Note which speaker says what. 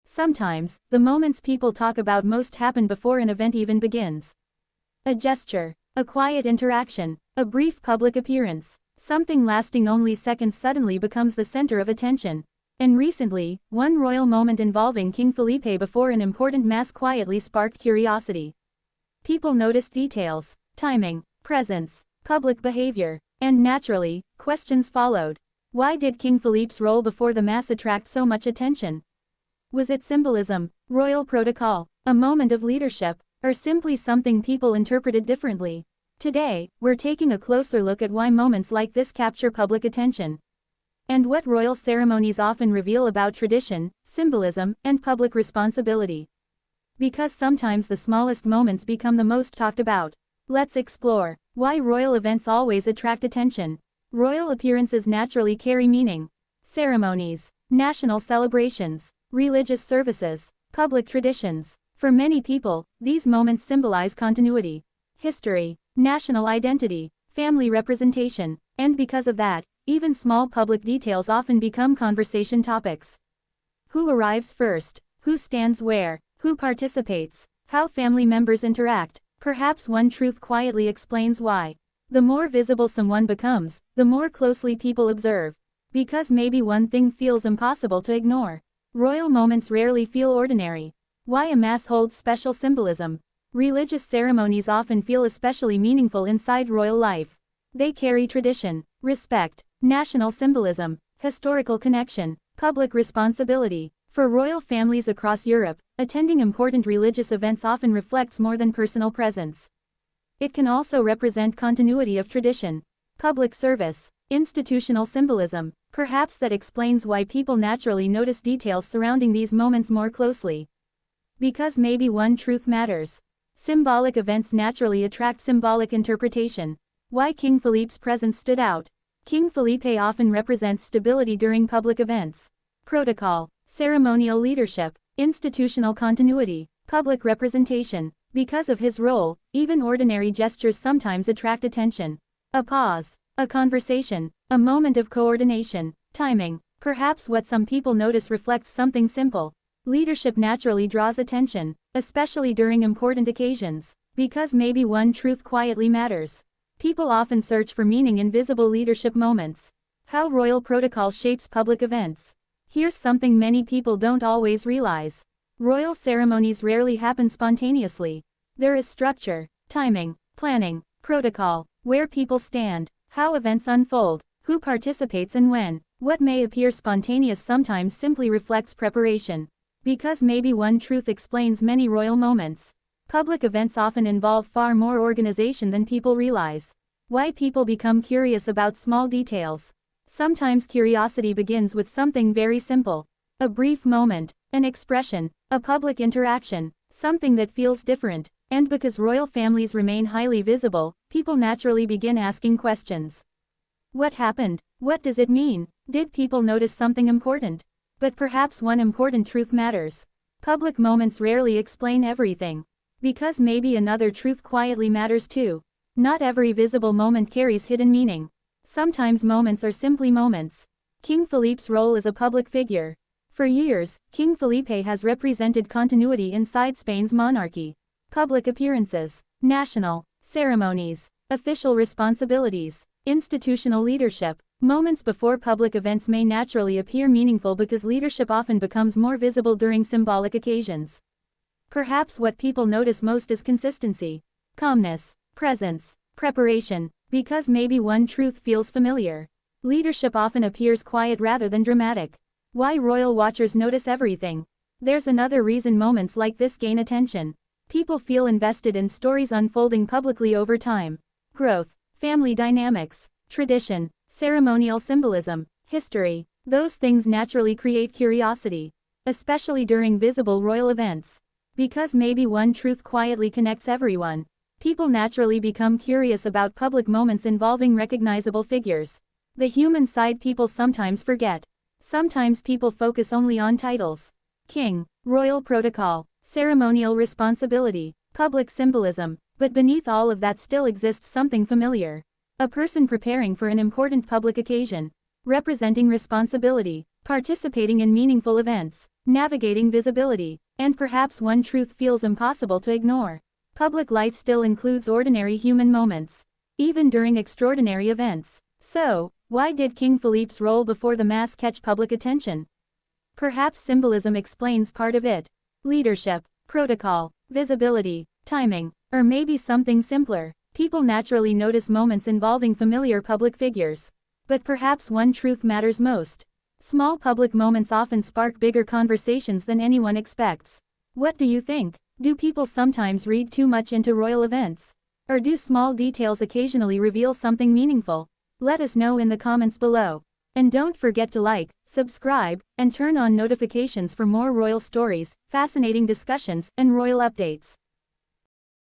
Speaker 1: Sometimes, the moments people talk about most happen before an event even begins. A gesture, a quiet interaction, a brief public appearance, something lasting only seconds suddenly becomes the center of attention. And recently, one royal moment involving King Felipe before an important mass quietly sparked curiosity. People noticed details, timing, presence, public behavior, and naturally, questions followed. Why did King Felipe's role before the mass attract so much attention? Was it symbolism, royal protocol, a moment of leadership, or simply something people interpreted differently? Today, we're taking a closer look at why moments like this capture public attention, and what royal ceremonies often reveal about tradition, symbolism, and public responsibility. Because sometimes the smallest moments become the most talked about. Let's explore why royal events always attract attention. Royal appearances naturally carry meaning. Ceremonies, national celebrations, religious services, public traditions. For many people, these moments symbolize continuity, history, national identity, family representation, and because of that, even small public details often become conversation topics. Who arrives first? Who stands where? Who participates? How family members interact? Perhaps one truth quietly explains why. The more visible someone becomes, the more closely people observe. Because maybe one thing feels impossible to ignore. Royal moments rarely feel ordinary. Why a mass holds special symbolism? Religious ceremonies often feel especially meaningful inside royal life. They carry tradition, respect, national symbolism, historical connection, public responsibility. For royal families across Europe, attending important religious events often reflects more than personal presence. It can also represent continuity of tradition, public service, institutional symbolism. Perhaps that explains why people naturally notice details surrounding these moments more closely. Because maybe one truth matters. Symbolic events naturally attract symbolic interpretation. Why King Felipe's presence stood out. King Felipe often represents stability during public events. Protocol, ceremonial leadership, institutional continuity, public representation. Because of his role, even ordinary gestures sometimes attract attention. A pause, a conversation, a moment of coordination, timing. Perhaps what some people notice reflects something simple. Leadership naturally draws attention, especially during important occasions. Because maybe one truth quietly matters. People often search for meaning in visible leadership moments. How royal protocol shapes public events. Here's something many people don't always realize. Royal ceremonies rarely happen spontaneously. There is structure, timing, planning, protocol, where people stand, how events unfold, who participates and when. What may appear spontaneous sometimes simply reflects preparation. Because maybe one truth explains many royal moments. Public events often involve far more organization than people realize. Why people become curious about small details. Sometimes curiosity begins with something very simple. A brief moment, an expression, a public interaction, something that feels different. And because royal families remain highly visible, people naturally begin asking questions. What happened? What does it mean? Did people notice something important? But perhaps one important truth matters. Public moments rarely explain everything. Because maybe another truth quietly matters too. Not every visible moment carries hidden meaning. Sometimes moments are simply moments. King Felipe's role as a public figure. For years, King Felipe has represented continuity inside Spain's monarchy. Public appearances, national ceremonies, official responsibilities, institutional leadership. Moments before public events may naturally appear meaningful because leadership often becomes more visible during symbolic occasions. Perhaps what people notice most is consistency, calmness, presence, preparation. Because maybe one truth feels familiar. Leadership often appears quiet rather than dramatic. Why royal watchers notice everything. There's another reason moments like this gain attention. People feel invested in stories unfolding publicly over time. Growth, family dynamics, tradition, ceremonial symbolism, history. Those things naturally create curiosity. Especially during visible royal events. Because maybe one truth quietly connects everyone. People naturally become curious about public moments involving recognizable figures. The human side people sometimes forget. Sometimes people focus only on titles. King, royal protocol, ceremonial responsibility, public symbolism. But beneath all of that still exists something familiar. A person preparing for an important public occasion. Representing responsibility, participating in meaningful events, navigating visibility, and perhaps one truth feels impossible to ignore. Public life still includes ordinary human moments, even during extraordinary events. So, why did King Felipe's role before the mass catch public attention? Perhaps symbolism explains part of it. Leadership, protocol, visibility, timing, or maybe something simpler. People naturally notice moments involving familiar public figures. But perhaps one truth matters most. Small public moments often spark bigger conversations than anyone expects. What do you think? Do people sometimes read too much into royal events? Or do small details occasionally reveal something meaningful? Let us know in the comments below. And don't forget to like, subscribe, and turn on notifications for more royal stories, fascinating discussions, and royal updates.